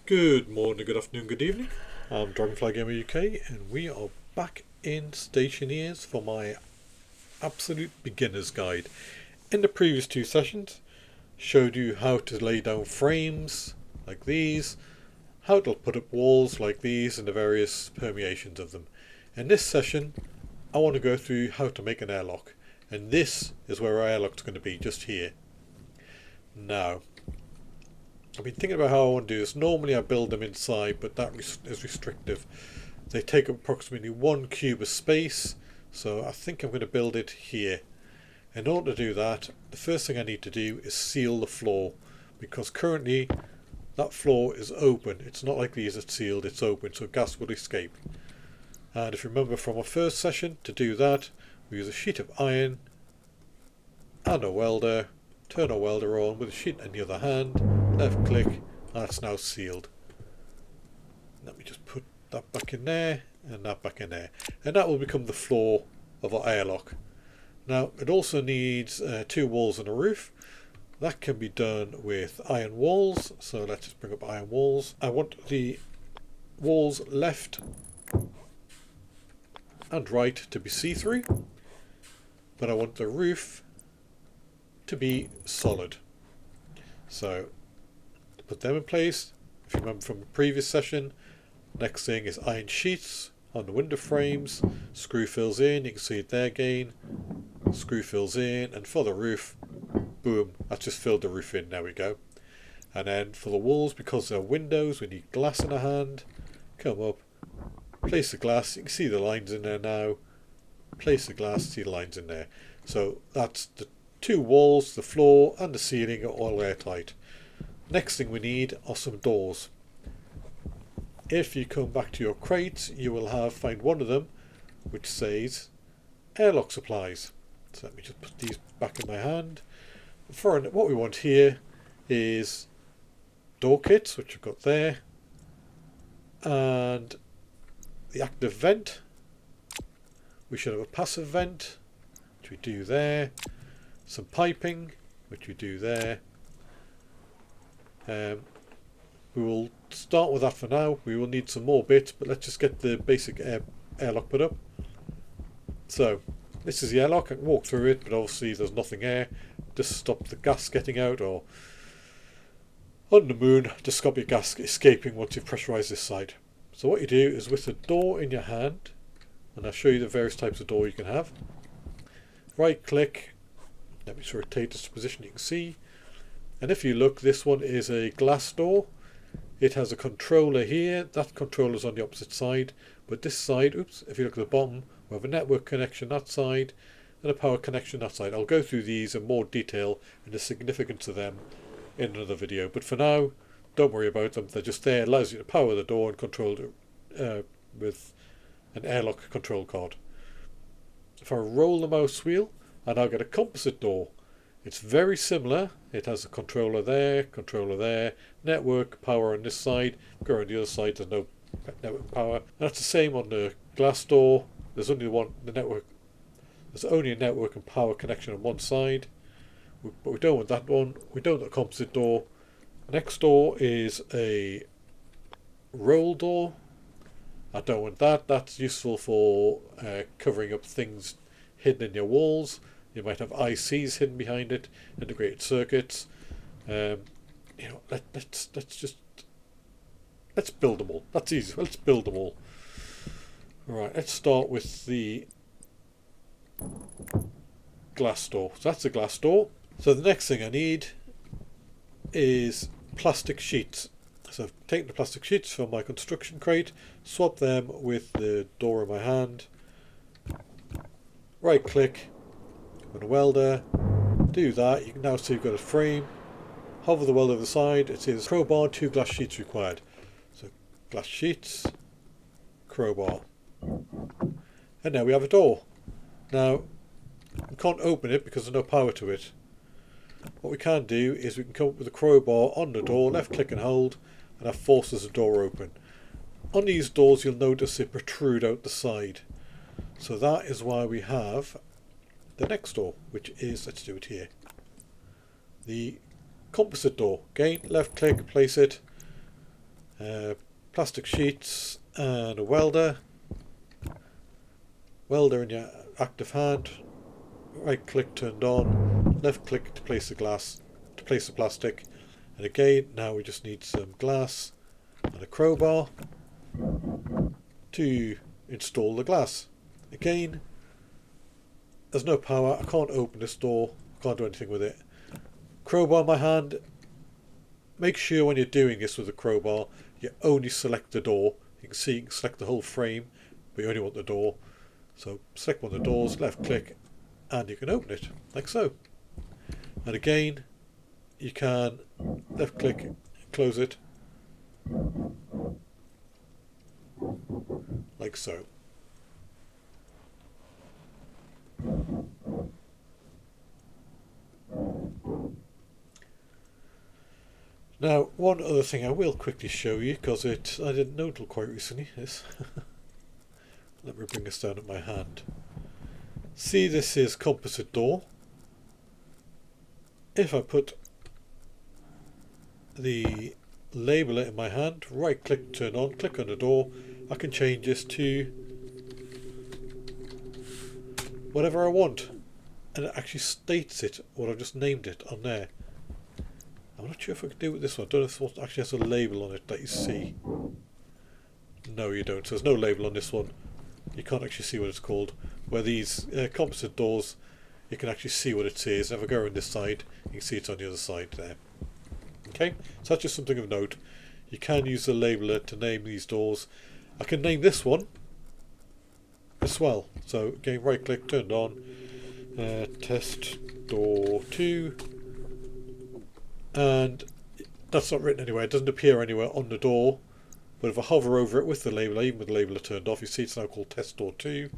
Good morning, good afternoon, good evening. I'm Dragonfly Gamer UK and we are back in Stationeers for my absolute beginner's guide. In the previous two sessions, showed you how to lay down frames like these, how to put up walls like these and the various permeations of them. In this session, I want to go through how to make an airlock, and this is where our airlock's going to be, just here. Now, I've been thinking about how I want to do this. Normally I build them inside, but that is restrictive. They take up approximately 1 cube of space, so I think I'm going to build it here. In order to do that, the first thing I need to do is seal the floor, because currently that floor is open. It's not like these that's sealed, it's open, so gas will escape. And if you remember from our first session, to do that we use a sheet of iron and a welder. Turn our welder on with a sheet in the other hand, left click, and it's now sealed. Let me just put that back in there and that back in there, and that will become the floor of our airlock. Now it also needs 2 walls and a roof. That can be done with iron walls, so let's just bring up iron walls. I want the walls left and right to be see-through, but I want the roof to be solid. So to put them in place, if you remember from the previous session, next thing is iron sheets on the window frames, screw fills in, you can see it there again, screw fills in, and for the roof, boom, that's just filled the roof in, there we go. And then for the walls, because they're windows, we need glass in a hand, come up, place the glass, you can see the lines in there now, place the glass, see the lines in there. So that's the 2 walls, the floor and the ceiling are all airtight. Next thing we need are some doors. If you come back to your crates, you will find one of them which says airlock supplies. So let me just put these back in my hand. What we want here is door kits, which I've got there, and the active vent. We should have a passive vent, which we do there. Some piping, which we do there. We will start with that for now. We will need some more bits, but let's just get the basic airlock put up. So this is the airlock. I can walk through it, but obviously there's nothing there. Just stop the gas getting out, or on the moon, just stop your gas escaping once you pressurize this side. So what you do is, with the door in your hand, and I'll show you the various types of door you can have, right click, let me just rotate this to position you can see, and if you look, this one is a glass door. It has a controller here. That controller is on the opposite side, but this side, oops, if you look at the bottom, we have a network connection that side and a power connection that side. I'll go through these in more detail and the significance of them in another video, but for now don't worry about them. They're just there. It allows you to power the door and control it with an airlock control card. If I roll the mouse wheel, and I'll get a composite door. It's very similar. It has a controller there, network power on this side. Go on the other side, there's no network power. And that's the same on the glass door. There's only there's only a network and power connection on one side, but we don't want that one. We don't want a composite door. Next door is a roll door. I don't want that. That's useful for covering up things hidden in your walls. You might have ICs hidden behind it, integrated circuits. Let's build them all. That's easy. Let's build them all. Right, let's start with the glass door. So that's the glass door. So the next thing I need is plastic sheets. So I've taken the plastic sheets from my construction crate, swap them with the door in my hand, right click on a welder, do that. You can now see you've got a frame. Hover the welder to the side, it says crowbar, 2 glass sheets required. So glass sheets, crowbar, and now we have a door. Now we can't open it because there's no power to it. What we can do is we can come up with a crowbar on the door, left click and hold, and that forces the door open. On these doors you'll notice they protrude out the side. So that is why we have the next door, which is, let's do it here, the composite door. Again, left click, place it, Plastic sheets and a welder. Welder in your active hand. Right click turned on. Left click to place the glass, to place the plastic. And again, now we just need some glass and a crowbar to install the glass. Again, there's no power. I can't open this door. Can't do anything with it. Crowbar in my hand. Make sure when you're doing this with a crowbar, you only select the door. You can see you can select the whole frame, but you only want the door. So select one of the doors, left click, and you can open it, like so. And again, you can left click, close it, like so. Now, one other thing I will quickly show you, because I didn't know until quite recently, is let me bring this down at my hand. See, this is composite door. If I put the labeler in my hand, right click, turn on, click on the door, I can change this to whatever I want, and it actually states it, what I've just named it on there. I'm not sure if I can do it with this one. I don't know if this one actually has a label on it that you see. No, you don't. So there's no label on this one. You can't actually see what it's called. Where these composite doors, you can actually see what it says. If I go around this side, you can see it's on the other side there. Okay, so that's just something of note. You can use the labeler to name these doors. I can name this one as well. So again, right click, turned on, test door 2. And that's not written anywhere. It doesn't appear anywhere on the door. But if I hover over it with the labeler, even with the labeler turned off, you see it's now called test door 2.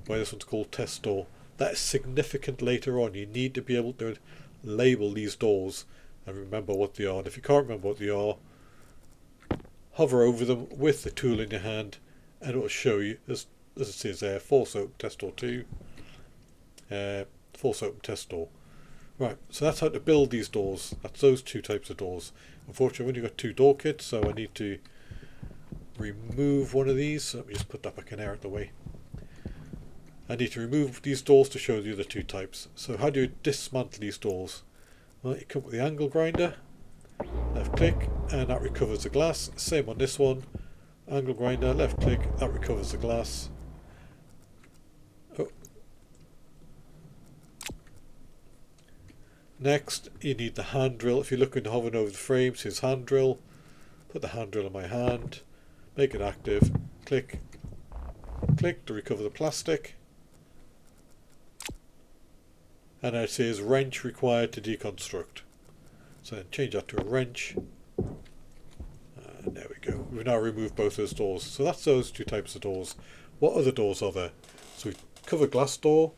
Where this one's called test door. That is significant later on. You need to be able to label these doors and remember what they are. And if you can't remember what they are, hover over them with the tool in your hand and it will show you, as it says there, force open test door 2, force open test door. Right, so that's how to build these doors. That's those two types of doors. Unfortunately, I've only got 2 door kits, so I need to remove one of these. So let me just put that back in there out the way. I need to remove these doors to show you the 2 types. So how do you dismantle these doors? Well, you come with the angle grinder, left click, and that recovers the glass. Same on this one. Angle grinder, left click, that recovers the glass. Next, you need the hand drill. If you're looking to hover over the frame, it says hand drill. Put the hand drill in my hand, make it active, click, click to recover the plastic. And now it says wrench required to deconstruct. So then change that to a wrench. And there we go. We've now removed both those doors. So that's those 2 types of doors. What other doors are there? So we've covered glass door.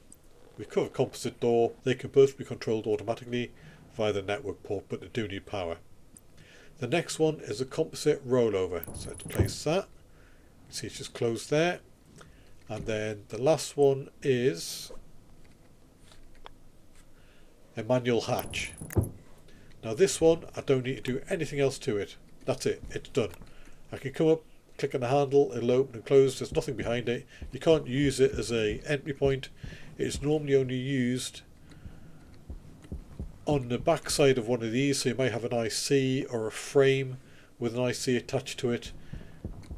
We've covered composite door. They can both be controlled automatically via the network port, but they do need power. The next one is a composite rollover. So let's place that. You see it's just closed there. And then the last one is a manual hatch. Now this one, I don't need to do anything else to it. That's it. It's done. I can come up, click on the handle, it'll open and close. There's nothing behind it. You can't use it as a entry point. It's normally only used on the back side of one of these, so you might have an IC or a frame with an IC attached to it.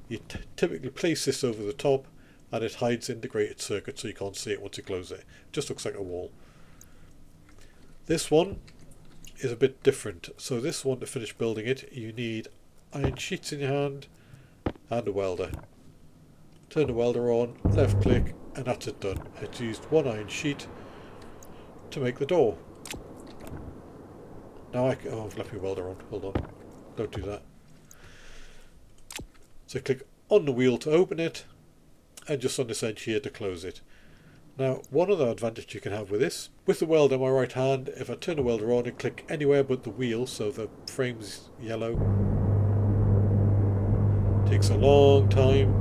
You typically place this over the top and it hides the integrated circuit so you can't see it once you close it. It just looks like a wall. This one is a bit different. So this one, to finish building it, you need iron sheets in your hand and a welder. Turn the welder on, left click, and that's it done. It's used 1 iron sheet to make the door. Now I've left my welder on, hold on, don't do that. So click on the wheel to open it, and just on this edge here to close it. Now, one other advantage you can have with this, with the welder in my right hand, if I turn the welder on and click anywhere but the wheel, so the frame's yellow, takes a long time.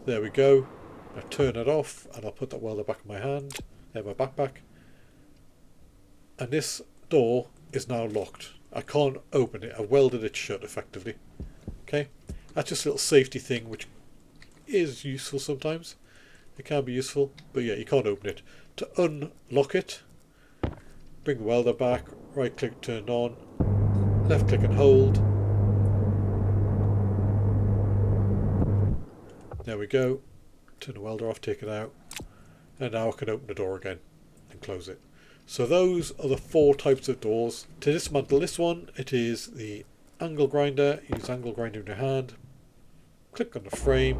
There we go. I turn it off and I'll put that welder back in my hand, in my backpack. And this door is now locked. I can't open it. I've welded it shut effectively. Okay, that's just a little safety thing which is useful sometimes. It can be useful, but yeah, you can't open it. To unlock it, bring the welder back, right click, turn on, left click and hold. There we go. Turn the welder off, take it out, and now I can open the door again and close it. So those are the 4 types of doors. To dismantle this one, it is the angle grinder. Use angle grinder in your hand, click on the frame,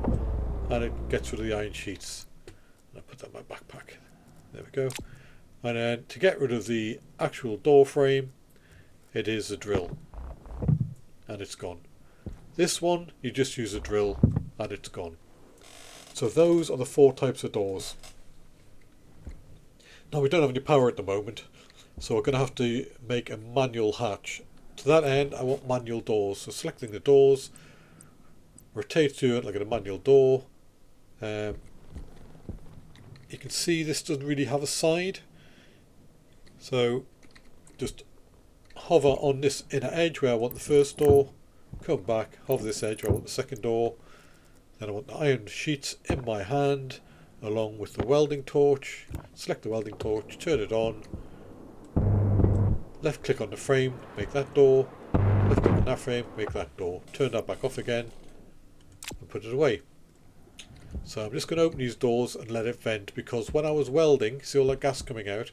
and it gets rid of the iron sheets. And I put that in my backpack. There we go. And then to get rid of the actual door frame, it is a drill, and it's gone. This one, you just use a drill, and it's gone. So those are the 4 types of doors. Now we don't have any power at the moment, so we're going to have to make a manual hatch. To that end, I want manual doors. So selecting the doors, rotate to it like a manual door. You can see this doesn't really have a side. So just hover on this inner edge where I want the first door, come back, hover this edge where I want the second door. Then I want the iron sheets in my hand along with the welding torch. Select the welding torch, turn it on, left click on the frame, make that door, left click on that frame, make that door, turn that back off again and put it away. So I'm just going to open these doors and let it vent, because when I was welding, see all that gas coming out,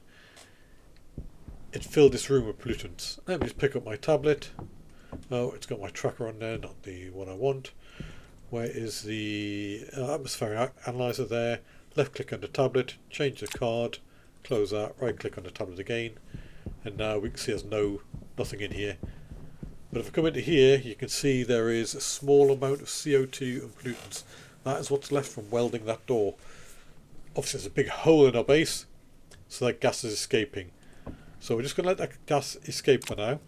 it filled this room with pollutants. Let me just pick up my tablet. Oh, it's got my tracker on there, not the one I want. Where is the atmospheric analyzer there? Left click on the tablet, change the card, close that, right click on the tablet again, and now we can see there's nothing in here. But if I come into here, you can see there is a small amount of CO2 and pollutants. That is what's left from welding that door. Obviously there's a big hole in our base, so that gas is escaping. So we're just going to let that gas escape for now.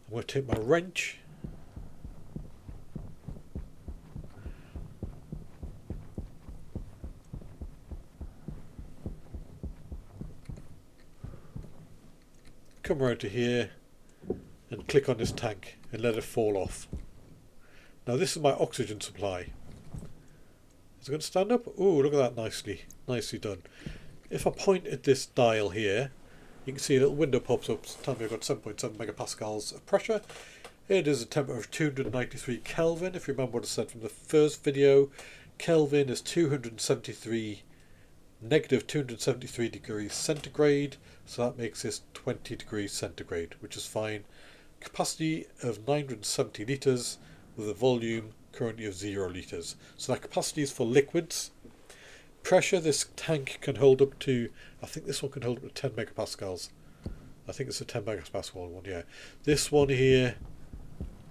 I'm going to take my wrench, come around to here and click on this tank and let it fall off. Now this is my oxygen supply. Is it going to stand up? Oh, look at that, nicely done. If I point at this dial here, you can see a little window pops up telling me I've got 7.7 megapascals of pressure. It is a temperature of 293 Kelvin. If you remember what I said from the first video, Kelvin is negative 273 degrees centigrade, so that makes this 20 degrees centigrade, which is fine. Capacity of 970 litres with a volume currently of 0 litres. So that capacity is for liquids. Pressure, this tank can hold up to, I think this one can hold up to 10 megapascals. I think it's a 10 megapascal one, yeah. This one here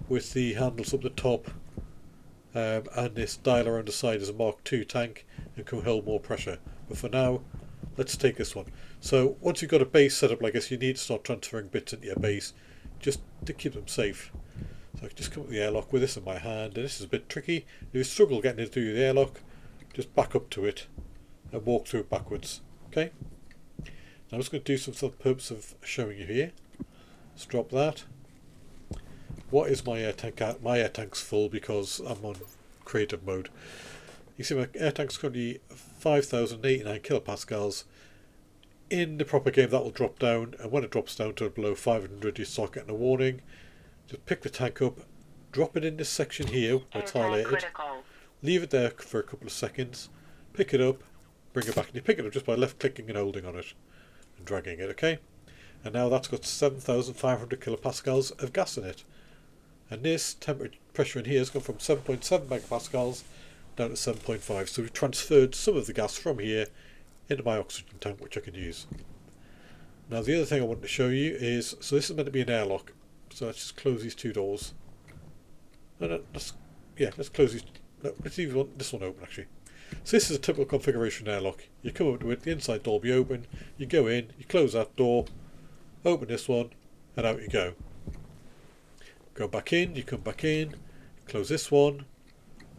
with the handles up the top and this dial around the side is a Mark II tank and can hold more pressure. But for now, let's take this one. So once you've got a base set up like this, you need to start transferring bits into your base just to keep them safe. So I can just come up with the airlock with this in my hand, and this is a bit tricky. If you struggle getting it through the airlock, just back up to it and walk through it backwards. Okay? Now I'm just going to do some for the purpose of showing you here. Let's drop that. What is my air tank at? My air tank's full because I'm on creative mode. You see my air tank's currently 5,089 kilopascals. In the proper game that will drop down, and when it drops down to below 500 you start getting a warning. Just pick the tank up, drop it in this section here where it's highlighted, leave it there for a couple of seconds, pick it up, bring it back, and you pick it up just by left clicking and holding on it and dragging it, okay? And now that's got 7,500 kilopascals of gas in it. And this temperature pressure in here has gone from 7.7 megapascals down to 7.5, so we've transferred some of the gas from here into my oxygen tank, which I can use. Now the other thing I want to show you is, so this is meant to be an airlock, so let's just close these two doors. No, let's close these. No, let's leave this one open actually. So this is a typical configuration airlock. You come up to it, the inside door will be open, you go in, you close that door, open this one, and out you go. Go back in, you come back in, close this one,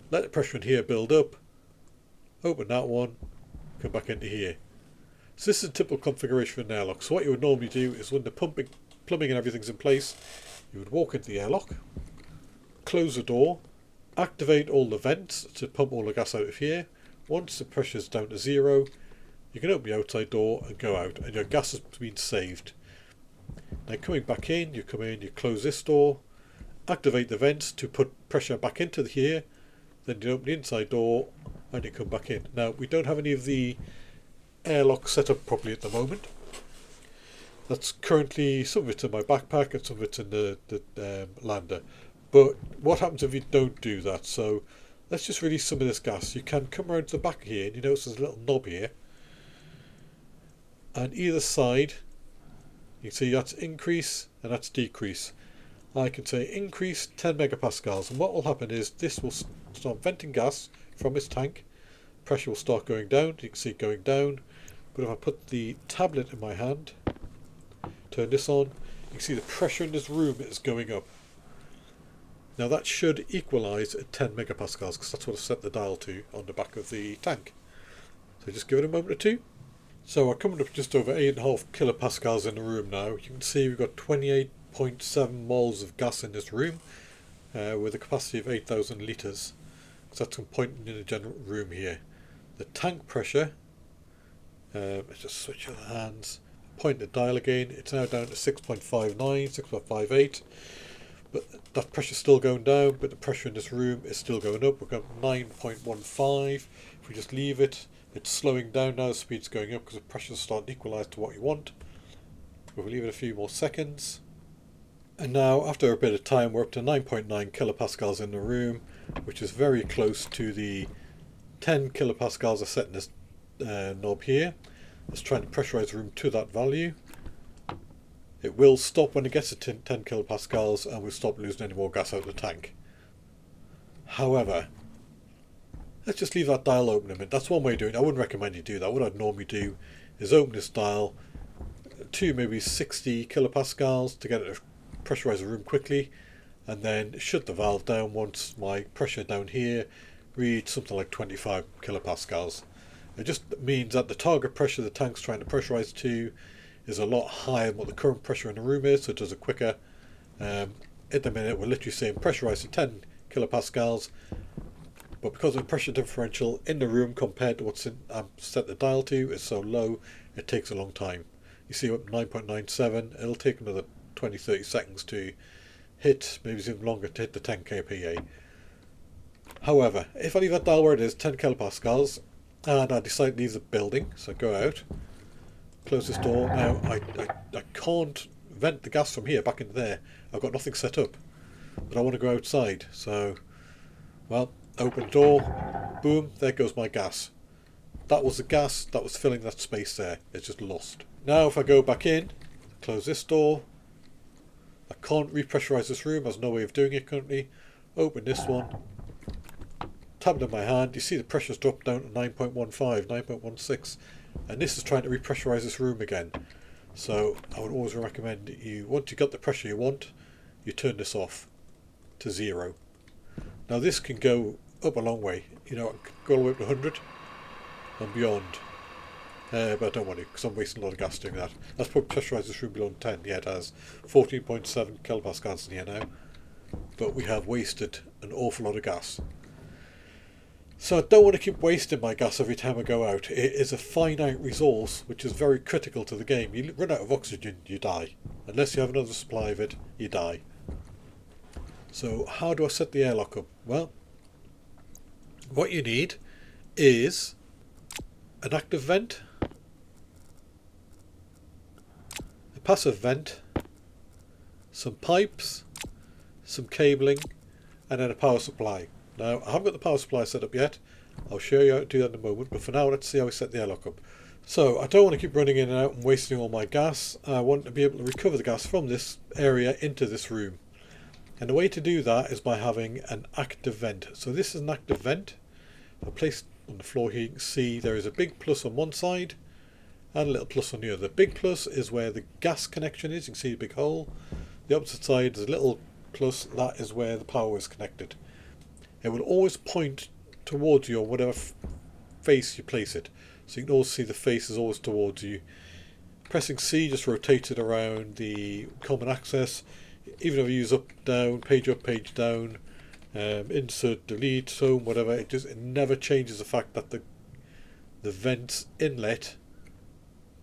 let the pressure in here build up, open that one, come back into here. So this is a typical configuration for an airlock. So what you would normally do is when the plumbing and everything's in place, You would walk into the airlock, close the door, activate all the vents to pump all the gas out of here. Once the pressure is down to 0, you can open the outside door and go out, and your gas has been saved. Now coming back in, you come in, you close this door, activate the vents to put pressure back into here, then you open the inside door and you come back in. Now we don't have any of the airlock set up properly at the moment. That's currently, some of it's in my backpack and some of it's in the lander. But what happens if you don't do that? So let's just release some of this gas. You can come around to the back here, and you notice there's a little knob here. And either side, you can see that's increase and that's decrease. I can say increase 10 megapascals, and what will happen is this will start venting gas from this tank. Pressure will start going down. You can see it going down. But if I put the tablet in my hand, turn this on, you can see the pressure in this room is going up. Now that should equalise at 10 megapascals, because that's what I set the dial to on the back of the tank. So just give it a moment or two. So we're coming up just over 8.5 kilopascals in the room now. You can see we've got 28.7 moles of gas in this room, with a capacity of 8,000 litres. So that's pointing in the general room here. The tank pressure, let's just switch the hands, point the dial again, it's now down to 6.59, 6.58. But that pressure's still going down, but the pressure in this room is still going up. We've got 9.15. If we just leave it, it's slowing down now, the speed's going up because the pressure's starting to equalise to what you want. We'll leave it a few more seconds. And now, after a bit of time, we're up to 9.9 kilopascals in the room, which is very close to the 10 kilopascals I set in this knob here. Let's try and pressurise the room to that value. It will stop when it gets to 10 kilopascals, and we'll stop losing any more gas out of the tank. However, let's just leave that dial open a minute. That's one way of doing it. I wouldn't recommend you do that. What I'd normally do is open this dial to maybe 60 kilopascals to get it to pressurise the room quickly, and then shut the valve down once my pressure down here reads something like 25 kilopascals. It just means that the target pressure the tank's trying to pressurise to is a lot higher than what the current pressure in the room is, so it does it quicker. At the minute we're literally saying pressurised to 10 kilopascals, but because of the pressure differential in the room compared to what's in, set the dial to is so low, it takes a long time. You see up 9.97, it'll take another 20-30 seconds to hit, maybe even longer, to hit the 10 kPa. However, if I leave that dial where it is, 10 kilopascals, and I decide to leave the building, so go out, close this door. Now I can't vent the gas from here back into there. I've got nothing set up, but I want to go outside. So, well, open the door, boom, there goes my gas. That was the gas that was filling that space there. It's just lost. Now if I go back in, close this door, I can't repressurise this room. There's no way of doing it currently. Open this one, tablet in my hand, you see the pressure's dropped down to 9.15, 9.16. And this is trying to repressurise this room again. So I would always recommend you, once you got the pressure you want, you turn this off to 0. Now this can go up a long way. You know, it can go all the way up to 100 and beyond. But I don't want to, because I'm wasting a lot of gas doing that. Let's put pressurise this room below 10. Yeah, it has 14.7 kilopascals in here now. But we have wasted an awful lot of gas. So I don't want to keep wasting my gas every time I go out. It is a finite resource which is very critical to the game. You run out of oxygen, you die. Unless you have another supply of it, you die. So how do I set the airlock up? Well, what you need is an active vent, a passive vent, some pipes, some cabling, and then a power supply. Now, I haven't got the power supply set up yet. I'll show you how to do that in a moment, but for now, let's see how we set the airlock up. So, I don't want to keep running in and out and wasting all my gas. I want to be able to recover the gas from this area into this room. And the way to do that is by having an active vent. So this is an active vent. I placed on the floor here, you can see there is a big plus on one side and a little plus on the other. The big plus is where the gas connection is. You can see a big hole. The opposite side is a little plus. That is where the power is connected. It will always point towards you on whatever face you place it. So you can always see the face is always towards you. Pressing C just rotates it around the common axis. even if I use up, page down, insert, delete, home, whatever, it never changes the fact that the vent's inlet,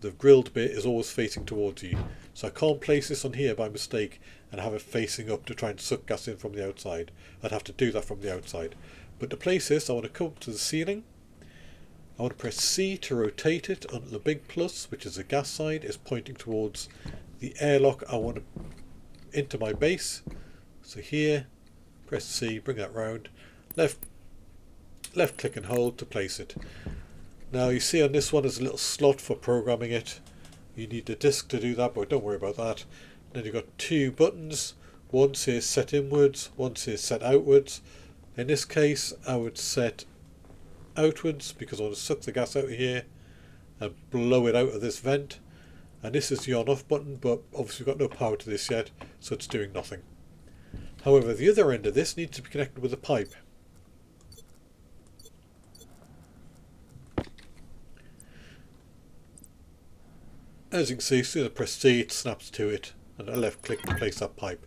the grilled bit, is always facing towards you. So I can't place this on here by mistake and have it facing up to try and suck gas in from the outside. I'd have to do that from the outside. But to place this, I want to come up to the ceiling. I want to press C to rotate it until the big plus, which is the gas side, is pointing towards the airlock I want to into my base. So here, press C, bring that round, left click and hold to place it. Now you see on this one there's a little slot for programming it. You need the disk to do that, but don't worry about that. Then you've got two buttons. One says set inwards, one says set outwards. In this case I would set outwards because I want to suck the gas out of here and blow it out of this vent. And this is the on off button, but obviously we've got no power to this yet, so it's doing nothing. However, the other end of this needs to be connected with a pipe. As you can see, as soon as I press C, it snaps to it, and I left click to place that pipe.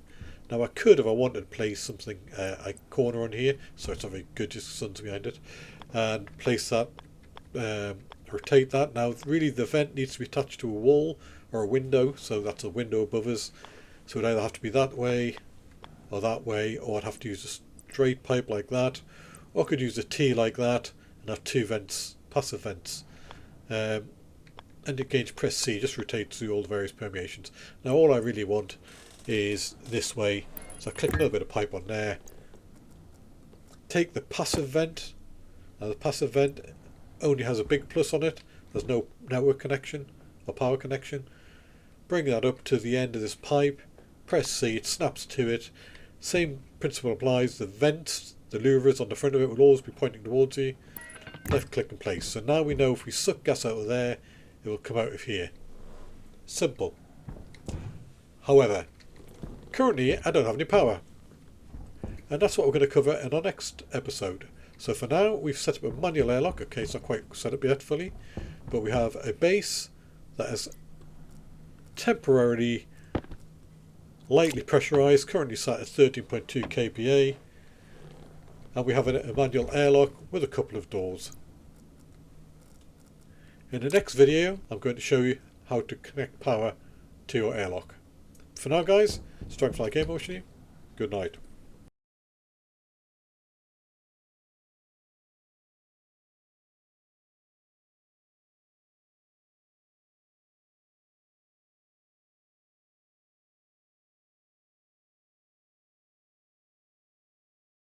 Now I could, if I wanted, place something, a corner on here, so it's not very good, just the sun's behind it, and place that, rotate that. Now really the vent needs to be attached to a wall or a window, so that's a window above us, so it'd either have to be that way, or I'd have to use a straight pipe like that, or I could use a T like that, and have two vents, passive vents. And again, press C, just rotate through all the various permeations. Now all I really want is this way, so I click another bit of pipe on there, take the passive vent. Now the passive vent only has a big plus on it, there's no network connection or power connection. Bring that up to the end of this pipe, press C, it snaps to it. Same principle applies, the vent, the louvers on the front of it will always be pointing towards you. Left click and place. So now we know if we suck gas out of there, it will come out of here. Simple. However, currently I don't have any power. And that's what we're going to cover in our next episode. So for now, we've set up a manual airlock. Okay, it's not quite set up yet fully, but we have a base that is temporarily lightly pressurized, currently sat at 13.2 kPa, and we have a manual airlock with a couple of doors. In the next video, I'm going to show you how to connect power to your airlock. For now guys, it's Dragonfly Game Motion. Good night.